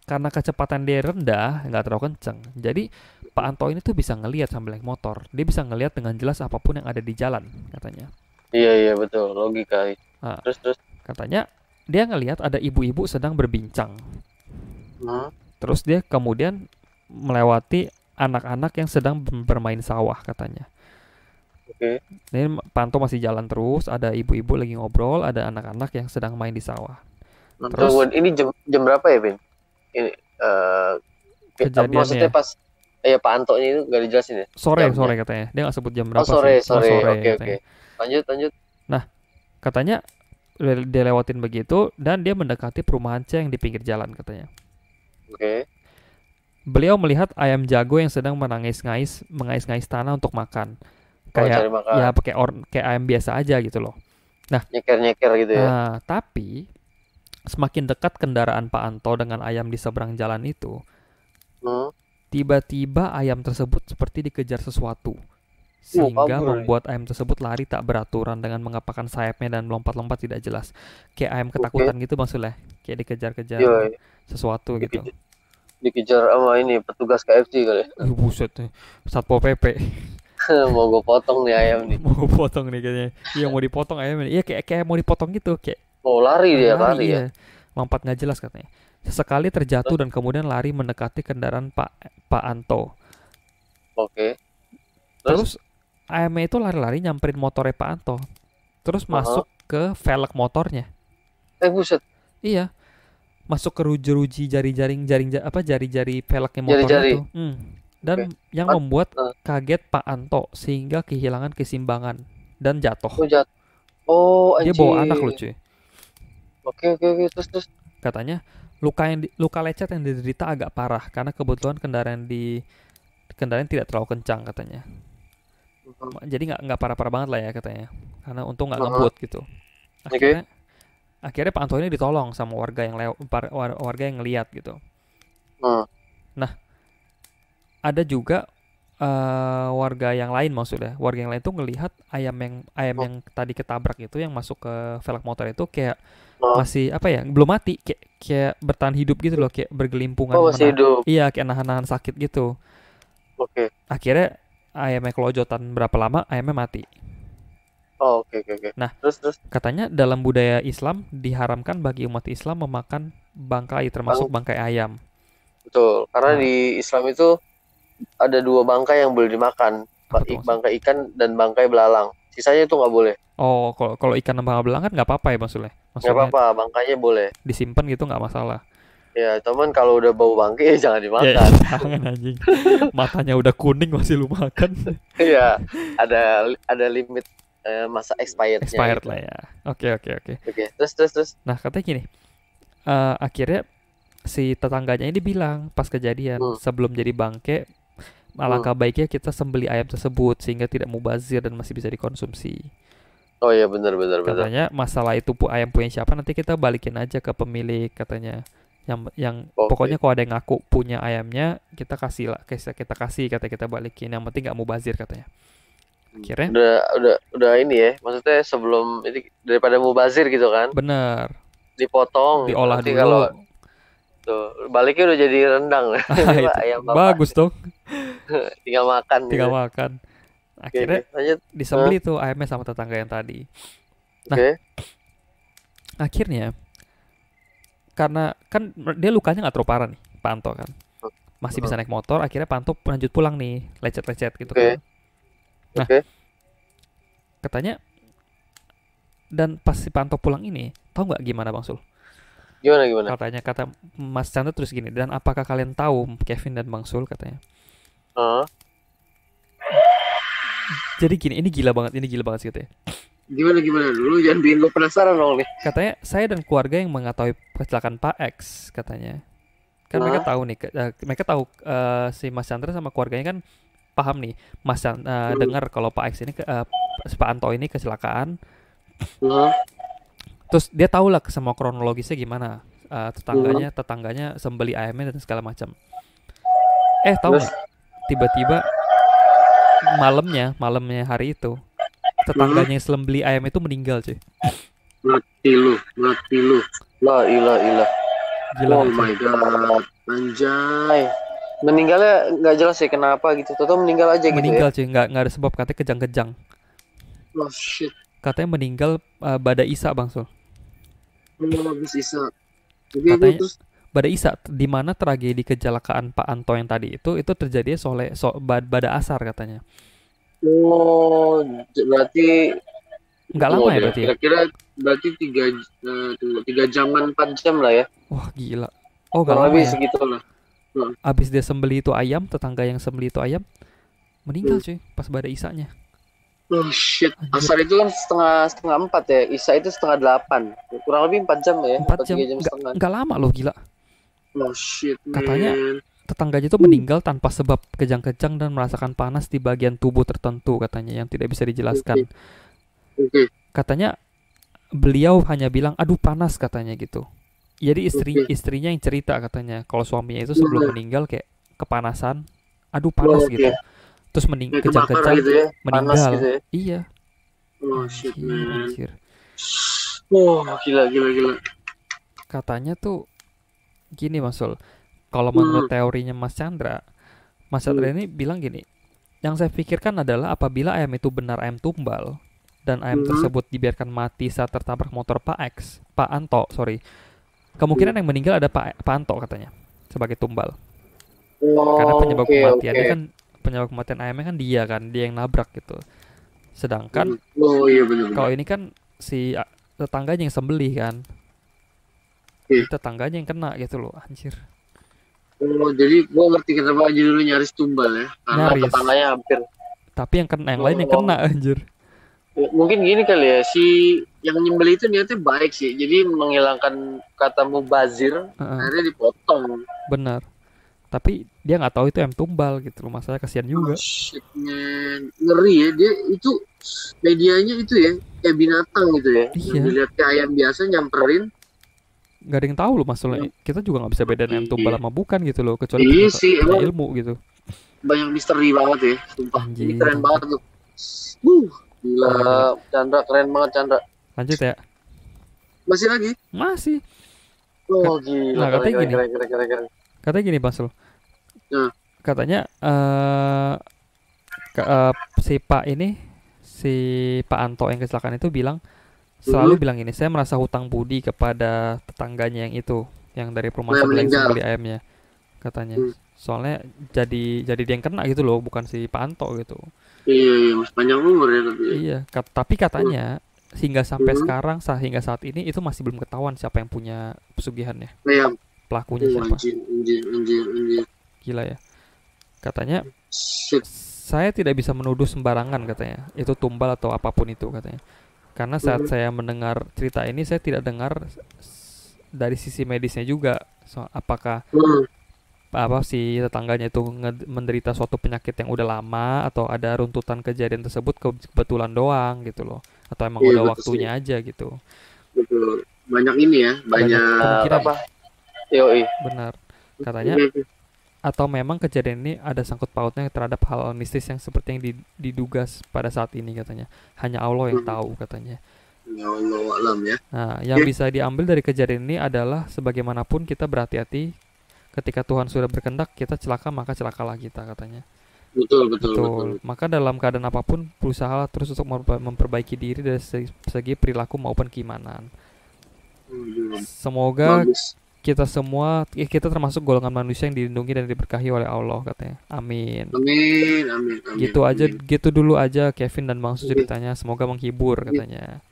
karena kecepatan dia rendah, nggak terlalu kenceng. Jadi Pak Anto ini tuh bisa ngelihat sambil naik motor. Dia bisa ngelihat dengan jelas apapun yang ada di jalan, katanya. Iya, iya, betul, logika. Nah, Terus, terus. katanya dia ngelihat ada ibu-ibu sedang berbincang. Hmm. Terus dia kemudian melewati anak-anak yang sedang bermain sawah, katanya. Oke. Ini Pak Anto masih jalan terus, ada ibu-ibu lagi ngobrol, ada anak-anak yang sedang main di sawah. Nah, Terus tunggu, ini jam berapa ya, Bin? Ini maksudnya kejadiannya pas ya Pak Anto ini itu nggak dijelasin ya sore jamnya. katanya. Dia nggak sebut jam Oh, berapa sih. sore, Oh sore. sore Oke, oke. katanya. Lanjut, lanjut. Nah, katanya dia lewatin begitu dan dia mendekati perumahan C yang di pinggir jalan katanya. Oke. Beliau melihat ayam jago yang sedang mengais-ngais tanah untuk makan. Oh, Kayak cari makan. ya kayak ayam biasa aja gitu loh. Nah, Nyeker-nyeker gitu ya. tapi semakin dekat kendaraan Pak Anto dengan ayam di seberang jalan itu, Hmm. tiba-tiba ayam tersebut seperti dikejar sesuatu. Sehingga Kabur nih. membuat ayam tersebut lari tak beraturan dengan mengepakkan sayapnya dan melompat-lompat tidak jelas. Kayak ayam Oke. ketakutan gitu maksudnya. Kayak dikejar-kejar Yo, sesuatu gitu. dikejar, dikejar sama ini petugas KFC kali. Buset nih. Satpol PP. Mau gue potong nih ayam nih. Mau potong nih kayaknya. Iya mau dipotong ayamnya. Iya kayak mau dipotong gitu. Kayak Mau lari dia, lari lari ya. iya. Lompat nggak jelas katanya. Sesekali terjatuh Terus, dan kemudian lari mendekati kendaraan Pak Anto. oke. Terus, Terus ayamnya itu lari-lari nyamperin motornya Pak Anto. Terus aha. masuk ke velg motornya. Buset, Iya, masuk ke ruji-ruji jari-jari velgnya motornya jari-jari. tuh. Oke. Dan yang Pat, membuat eh, kaget Pak Anto sehingga kehilangan keseimbangan dan jatuh. oh, oh, Dia bawa anak loh anjir. cuy. Oke, oke, oke. Terus, terus. Katanya luka lecet yang diderita agak parah karena kebetulan kendaraan tidak terlalu kencang katanya. Mhm. Jadi nggak parah-parah banget lah ya katanya. Karena untung nggak Aha. ngebut gitu. Oke. Akhirnya akhirnya Pak Anto ini ditolong sama warga yang ngeliat gitu. Hmm. Nah, ada juga warga yang lain maksudnya. Warga yang lain tuh ngelihat ayam yang tadi ketabrak itu yang masuk ke velg motor itu kayak Oh, masih apa ya? Belum mati, kayak bertahan hidup gitu loh, kayak bergelimpungan oh, masih hidup. iya, kayak nahan-nahan sakit gitu. Oke. Akhirnya ayamnya kelojotan berapa lama ayamnya mati. Oh, oke, oke, oke. Nah, Terus, terus. katanya dalam budaya Islam diharamkan bagi umat Islam memakan bangkai termasuk Bang, bangkai ayam. betul. Karena Nah, di Islam itu ada dua bangkai yang boleh dimakan. apa tuh maksudnya? Bangkai ikan dan bangkai belalang. Sisanya itu nggak boleh. Oh, kalau ikan nambah belang kan nggak apa-apa ya maksudnya. Nggak Maksudnya apa-apa, bangkainya boleh. disimpan gitu nggak masalah. Ya, cuman kalau udah bau bangkai ya jangan Ya dimakan. jangan anjing. Matanya udah kuning masih lu makan. Iya, ada limit masa expirednya Expired gitu. lah ya. Oke. Oke, terus, terus, terus. Nah katanya gini. Akhirnya si tetangganya ini bilang pas kejadian, Hmm. sebelum jadi bangke, Hmm. alangkah baiknya kita sembeli ayam tersebut sehingga tidak mubazir dan masih bisa dikonsumsi. Oh iya, benar benar benar. Katanya masalah itu ayam punya siapa nanti kita balikin aja ke pemilik katanya. Yang Oke. pokoknya kalau ada yang ngaku punya ayamnya kita kasih lah, kita kasih kata kita balikin. Yang penting nggak mubazir katanya. Akhirnya Udah ini ya, maksudnya sebelum ini daripada mubazir gitu kan, bener dipotong gitu. diolah Nanti kalau dulu. tuh baliknya udah jadi rendang. Ini Ah, Pak itu ayam bapak bagus dong, tinggal makan tinggal gitu. makan. Oke, oke. Akhirnya Lanjut. Hah? disembeli tuh ayamnya sama tetangga yang tadi. Nah, Oke. akhirnya karena kan dia lukanya nggak terlalu parah nih, Pak Anto kan masih bisa Hah. naik motor. Akhirnya Pak Anto lanjut pulang nih, lecet-lecet gitu Oke. kan. Nah, Oke. katanya dan pas si Pak Anto pulang ini, tahu nggak gimana Bang Sul? Gimana gimana? Kata Mas Chandra terus gini, dan apakah kalian tahu Kevin dan Bang Sul katanya. Hah? Jadi gini, ini gila banget sih katanya. Gimana gimana dulu, jangan bikin gue penasaran dong nih. Katanya saya dan keluarga yang mengetahui kecelakaan Pak X katanya. Kan mereka Hah? tahu nih, mereka tahu si Mas Chandra sama keluarganya kan paham nih, Hmm. dengar kalau Pak X ini Pak Anto ini kecelakaan. Hah? Terus dia tahu lah semua kronologisnya gimana. Hmm. Tetangganya sembeli ayamnya dan segala macam. Tahu Terus. nggak? Tiba-tiba malamnya hari itu, Hmm. tetangganya yang sembeli ayam itu meninggal cuy. Mati lu, mati lu. La ilah ilah. Gila Oh nggak cuy? my god, anjay. Meninggalnya nggak jelas ya kenapa gitu. Toto meninggal aja gitu ya. Meninggal cuy, nggak ada sebab, katanya kejang-kejang. Oh shit. Katanya meninggal Bada Isa Bang Sul. Oh, habis Isa. Jadi itu Katanya terus. Bada Isa, di mana tragedi kecelakaan Pak Anto yang tadi itu terjadi Bada Asar katanya. Oh, berarti Nggak tunggu lama ya deh. berarti ya? Kira-kira berarti tunggu, 3 jaman 4 jam lah ya. Wah gila. Oh nggak Kurang lama lebih ya? segitu lah. Hmm. Abis dia sembeli itu ayam, tetangga yang sembeli itu ayam meninggal Hmm. cuy pas Bada Isanya. Oh shit. Anjir, Asar itu kan setengah setengah 4 ya. Isa itu setengah 8. Kurang lebih 4 jam ya. 4 Atau jam 3 jam setengah. nggak lama loh gila. Oh shit Katanya man. tetangganya itu meninggal tanpa sebab kejang-kejang dan merasakan panas di bagian tubuh tertentu katanya yang tidak bisa Oke. dijelaskan. Oke. Katanya beliau hanya bilang aduh panas katanya gitu. Jadi Oke. istrinya yang cerita katanya kalau suaminya itu sebelum Nah, meninggal kayak kepanasan, aduh oh, panas oke. gitu. Terus Kayak kebakar kejang-kejang gitu ya. Panas gitu meninggal. ya. Iya, Oh shit anjir man. anjir. Oh, gila gila gila. Katanya tuh gini Mas Sul, kalau menurut Hmm. teorinya Mas Hmm. Chandra ini bilang gini, yang saya pikirkan adalah apabila ayam itu benar ayam tumbal dan ayam Hmm. tersebut dibiarkan mati saat tertabrak motor Pak Anto, sorry. Hmm. Kemungkinan yang meninggal ada Pak Anto katanya sebagai tumbal. Karena Oh, oke oke. penyebab kematian ayamnya kan dia yang nabrak gitu. Hmm. Sedangkan Oh iya benar-benar. kalau ini kan si tetangganya yang sembelih kan. Oke. Jadi tetangganya yang kena gitu loh, anjir. Oh, jadi gua ngerti kenapa judulnya nyaris tumbal ya. Karena Nyaris. tetangganya hampir. Tapi yang lain yang kena Oh, anjir. mungkin gini kali ya, si yang nyembeli itu niatnya baik sih. Jadi menghilangkan kata mubazir, Heeh, akhirnya dipotong. benar. Tapi dia nggak tahu itu ayam tumbal gitu loh. Masalahnya kasihan Oh juga. shit man. Ngeri ya, dia itu medianya itu ya, kayak binatang gitu ya. Yang Iya, dilihat kayak ayam biasa nyamperin. nggak ada yang tahu loh masalahnya. Yang, Kita juga nggak bisa bedain ayam tumbal iya, sama bukan gitu loh. Kecuali iya punya sih, punya emang ilmu gitu. banyak misteri banget ya, sumpah. Ini Anjir, keren banget anjir. tuh. Uh, gila, Gila, gila. Chandra keren banget Chandra. Lanjut ya. Masih lagi? Masih. Oh gila, Nah, keren keren keren keren keren keren. katanya gini Basul. Nah, Katanya si Pak ini, si Pak Anto yang kecelakaan itu selalu mhm. bilang ini, saya merasa hutang budi kepada tetangganya yang itu, yang dari rumah Yang sebelah yang meninggal. sembeli ayamnya, katanya. Hmm. Soalnya jadi dia yang kena gitu loh, bukan si Pak Anto gitu. Iya, iya, masih panjang umur ya tapi ya. Iya, tapi Hmm. katanya Mhm. hingga saat ini itu masih belum ketahuan siapa yang punya pesugihannya, Iya. pelakunya siapa. Anjir, anjir, anjir, anjir. Gila ya. Katanya Shit. saya tidak bisa menuduh sembarangan katanya. Itu tumbal atau apapun itu katanya. Karena saat Mhm. saya mendengar cerita ini saya tidak dengar dari sisi medisnya juga. So, apakah Hmm, apa si tetangganya itu menderita suatu penyakit yang udah lama atau ada runtutan kejadian tersebut kebetulan doang gitu loh, atau emang iya udah betul sih. waktunya aja gitu. Betul. Banyak ini ya, Banyak banyak kemungkinan, apa? Yoi. benar. Katanya atau memang kejadian ini ada sangkut pautnya terhadap hal mistis yang seperti yang diduga pada saat ini katanya. Hanya Allah yang tahu katanya. Ya Allah alam ya. Nah, yang Ya, bisa diambil dari kejadian ini adalah sebagaimanapun kita berhati-hati ketika Tuhan sudah berkehendak kita celaka maka celakalah kita katanya. betul betul betul. Betul. Maka dalam keadaan apapun berusaha terus untuk memperbaiki diri dari segi perilaku maupun keimanan. Semoga Bagus. kita semua kita termasuk golongan manusia yang dilindungi dan diberkahi oleh Allah katanya. Amin. Amin, amin, amin, Gitu aja, amin. gitu dulu aja Kevin dan Bang Su Oke. ceritanya. Semoga menghibur katanya.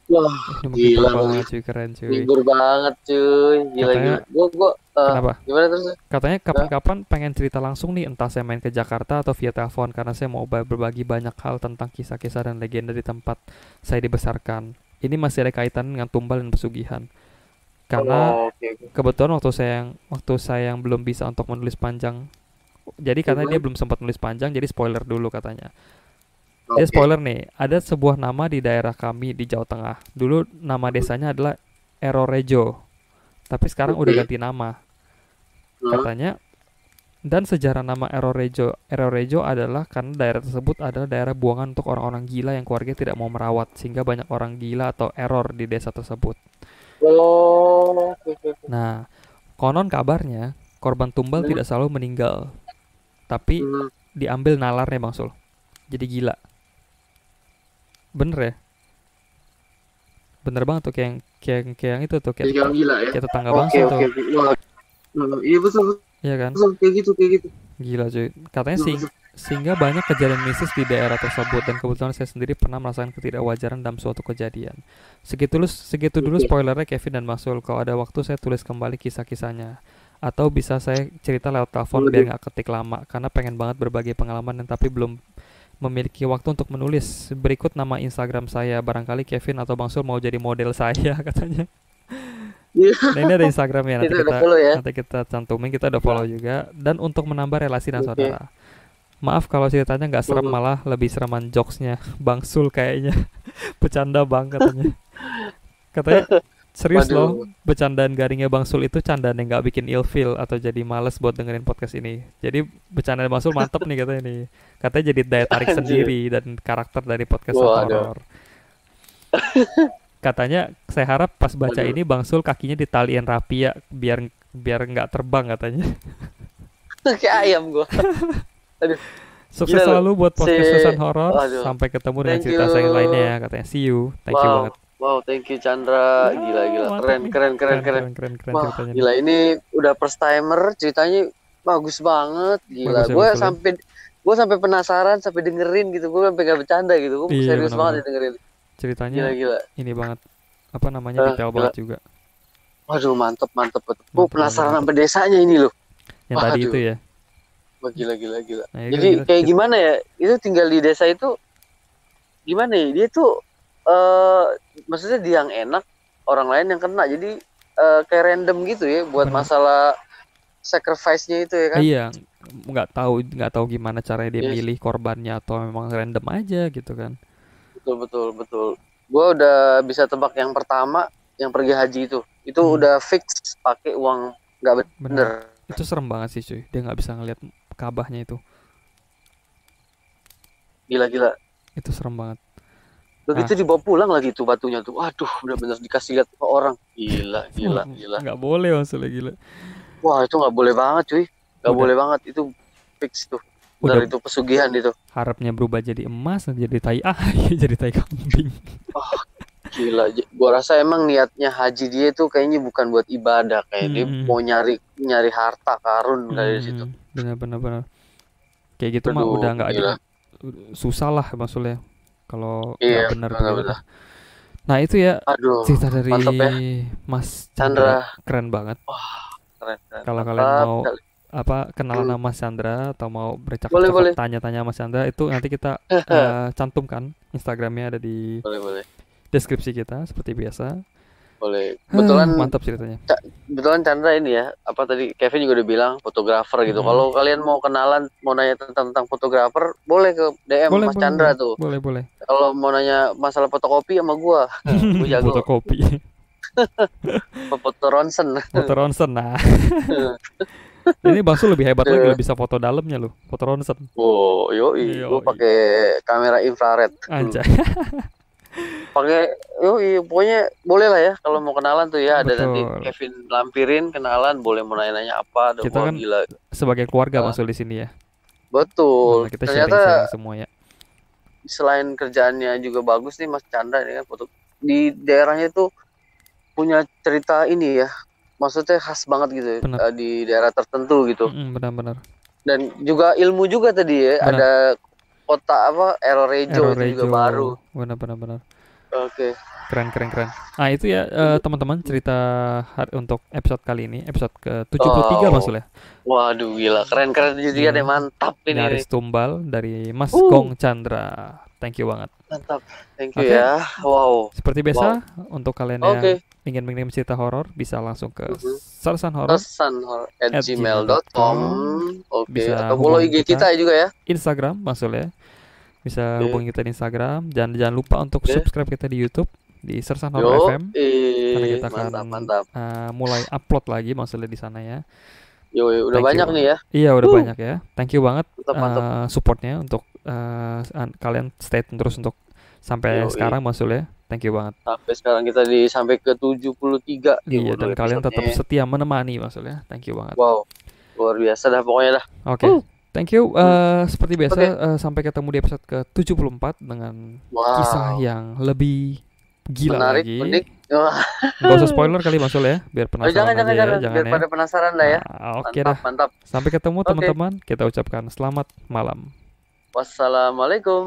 Wah, Ini menghibur gila banget cuy, keren cuy. libur banget cuy. Gila Katanya gila. Gua kenapa? gimana terus? Katanya Hah? kapan-kapan pengen cerita langsung nih, entah saya main ke Jakarta atau via telepon karena saya mau berbagi banyak hal tentang kisah-kisah dan legenda di tempat saya dibesarkan. Ini masih ada kaitan dengan tumbal dan pesugihan. Karena Oh, oke oke. kebetulan waktu saya yang belum bisa untuk menulis panjang. Jadi katanya dia Mhm. belum sempat nulis panjang, jadi spoiler dulu katanya. Dia Oke. spoiler nih, ada sebuah nama di daerah kami di Jawa Tengah. Dulu nama desanya adalah Erorejo, tapi sekarang udah Oke. ganti nama. Hah? Katanya dan sejarah nama Erorejo adalah karena daerah tersebut adalah daerah buangan untuk orang-orang gila yang keluarga tidak mau merawat sehingga banyak orang gila atau error di desa tersebut. Oh, oke oke oke. Nah, konon kabarnya korban tumbal Hmm, tidak selalu meninggal, tapi hmm. diambil nalarnya Bang Sul. Jadi gila. Bener ya? Bener banget tuh kayak yang itu tuh Jadi orang gila ya. kayak tetangga Bang Oke Sul oke tuh. oke. Wah, iya betul Iya kan? betul kayak gitu kayak gitu. Gila cuy. Katanya Betul, betul. sehingga banyak kejadian mistis di daerah tersebut dan kebetulan saya sendiri pernah merasakan ketidakwajaran dalam suatu kejadian. Segitu dulu Oke. spoilernya Kevin dan Masul. Kalau ada waktu saya tulis kembali kisah-kisahnya. Atau bisa saya cerita lewat telepon biar Waduh. nggak ketik lama karena pengen banget berbagi pengalaman dan tapi belum memiliki waktu untuk menulis. Berikut nama Instagram saya. Barangkali Kevin atau Bang Sul mau jadi model saya katanya. Iya, Nah, ini ada Instagramnya itu udah follow ya. nanti kita cantumin, kita udah follow Nah, juga. Dan untuk menambah relasi dan oke. saudara. Maaf kalau ceritanya nggak serem, Mhm. malah lebih sereman jokesnya. Bang Sul kayaknya bercanda bang katanya. Katanya serius loh, Waduh. bercandaan garingnya Bang Sul itu candaan yang nggak bikin ilfeel atau jadi males buat dengerin podcast ini. Jadi bercandaan Bang Sul mantep nih katanya nih. Katanya jadi daya tarik Anjir. sendiri dan karakter dari podcast Soto Waduh. Horor. Katanya saya harap pas baca Waduh. ini Bang Sul kakinya ditaliin rapi ya biar biar nggak terbang katanya. Kayak ayam gua. Aduh, Sukses gila lu. selalu buat Si podcast Susan Horor. Waduh. Sampai ketemu dengan Thank cerita you. saya lainnya ya katanya. See you. Thank you Wow. banget. Wow, thank you Chandra. Ya, Gila gila. mantap Keren nih. keren keren Keren, keren. keren, keren, keren Wah, ceritanya nih. gila ini udah first timer ceritanya bagus banget. Gila. Bagus ya Gue Bang Sul ya. sampai penasaran sampai dengerin gitu. Gue sampai gak bercanda gitu. Gue Iya serius banget benar-benar. ya dengerin. Gila Ceritanya gila. ini banget. Apa namanya detail Gila. banget juga. Waduh, mantep mantep betul. Gue Mantap, mantap, penasaran mantap. sampai desanya ini loh. Yang tadi itu Waduh. ya. Wah, gila gila gila. Nah, itu Jadi gila. kayak gimana ya? Itu tinggal di desa itu gimana ya? Dia tuh eh maksudnya dia yang enak, orang lain yang kena. Jadi kayak random gitu ya buat Bener. masalah sacrifice-nya itu ya kan? Iya, nggak tahu gimana caranya dia Yes, milih korbannya atau memang random aja gitu kan. betul betul betul. Gue udah bisa tebak yang pertama yang pergi haji itu. Itu Hmm, udah fix pakai uang nggak bener. bener. Itu serem banget sih cuy. Dia nggak bisa ngelihat Kabahnya itu. Gila gila. Itu serem banget. Begitu Ah, dibawa pulang lagi tuh batunya tuh. Waduh, bener-bener dikasih lihat ke orang. Gila gila gila. nggak boleh maksudnya gila. Wah, itu nggak boleh banget cuy. Nggak Udah boleh banget itu fix tuh. udah Bener itu pesugihan itu. harapnya berubah jadi emas, jadi tai ayam, jadi tai kambing. Wah, gila. Gua rasa emang niatnya haji dia itu kayaknya bukan buat ibadah, kayak dia Hmm, mau nyari nyari harta karun kali di situ. benar-benar benar. Kayak gitu mah Aduh, udah nggak ada, gila. susah lah maksudnya kalau nggak Iya, benar begitu benar-benar. dah. Nah itu ya Aduh, cerita dari mantep ya, Mas Chandra, Chandra. keren banget. Wah, keren, keren. Kalau kalian Mantap mau sekali. apa kenalan Hmm, sama Mas Chandra atau mau boleh, bercakap-cakap boleh. tanya-tanya Mas Chandra itu nanti kita cantumkan Instagramnya ada di Boleh, boleh. deskripsi kita seperti biasa. boleh. Kebetulan Mantap ceritanya. kebetulan Chandra ini ya, apa tadi Kevin juga udah bilang fotografer gitu. Mm-mm. Kalau kalian mau kenalan, mau nanya tentang fotografer, boleh ke DM Boleh, Mas boleh, Chandra boleh, tuh. boleh, boleh. Kalau mau nanya masalah fotokopi sama gua, gua jago. Fotokopi, Foto ronsen. foto ronsen. Nah, ini Bangsu lebih hebat lagi, Tuh. lebih bisa foto dalamnya loh, foto ronsen. Oh, yoi, gua Yo, pakai kamera infrared dulu. anjay. Pakai, yoi, pokoknya boleh lah ya kalau mau kenalan tuh ya. Ada nanti Betul. Kevin lampirin kenalan, boleh mau nanya-nanya apa. Ada, Kita wah kan gila. sebagai keluarga Ah, Bangsul di sini ya. betul. Benar, kita sharing-sharing Ternyata semua ya. selain kerjaannya juga bagus nih Mas Chandra ini kan foto di daerahnya itu punya cerita ini ya. Maksudnya khas banget gitu ya, Benar. di daerah tertentu gitu. Benar-benar. Dan juga ilmu juga tadi ya. Benar. Ada kota apa Erorejo Error itu juga Rejo. baru. Benar-benar, benar. Oke. Keren, keren, keren. Ah, itu ya teman-teman cerita untuk episode kali ini, episode ke-73 Oh, Bangsul ya. waduh gila keren-keren juga deh, Gila. mantap ini nih. Nyaris tumbal dari Mas Uh, Gong Chandra. Thank you banget. mantap. Thank you Oke, ya. Wow. seperti Wow. biasa untuk kalian yang Oke. ingin mengirim cerita horor bisa langsung ke Mhm. sarsanhoror@gmail.com. Pesan@gmail.com. Oke, Bisa atau follow hubungin IG kita kita juga ya. Instagram Bangsul ya. Bisa Oke. hubungi kita di Instagram. Jangan jangan lupa untuk Oke. subscribe kita di YouTube di Sersan Horror Yo, FM karena kita akan mantap mantap. mulai upload lagi maksudnya di sana ya. Yo, udah Thank you banyak nih banget. ya. Iya udah Uh, banyak ya. Thank you banget mantap mantap. supportnya untuk kalian stay tune terus untuk sampai Yo, sekarang Mas Sul ya. Thank you banget. sampai sekarang kita sampai ke 73 Iya dan dulu kalian tetap episodenya. setia menemani Mas Sul ya. Thank you banget. Wow, luar biasa dah pokoknya dah. Oke. Thank you. Hmm, Seperti biasa Oke. sampai ketemu di episode ke-74 dengan kisah Wow, yang lebih gila menarik, lagi. unik. Wah. Gak usah spoiler kali Mas Sul ya, biar Oh, jangan penasaran jangan aja ya, jangan jangan biar ya. pada penasaran dah ya. Oke Mantap dah. mantap. Sampai ketemu Oke. teman-teman. Kita ucapkan selamat malam. Wassalamualaikum.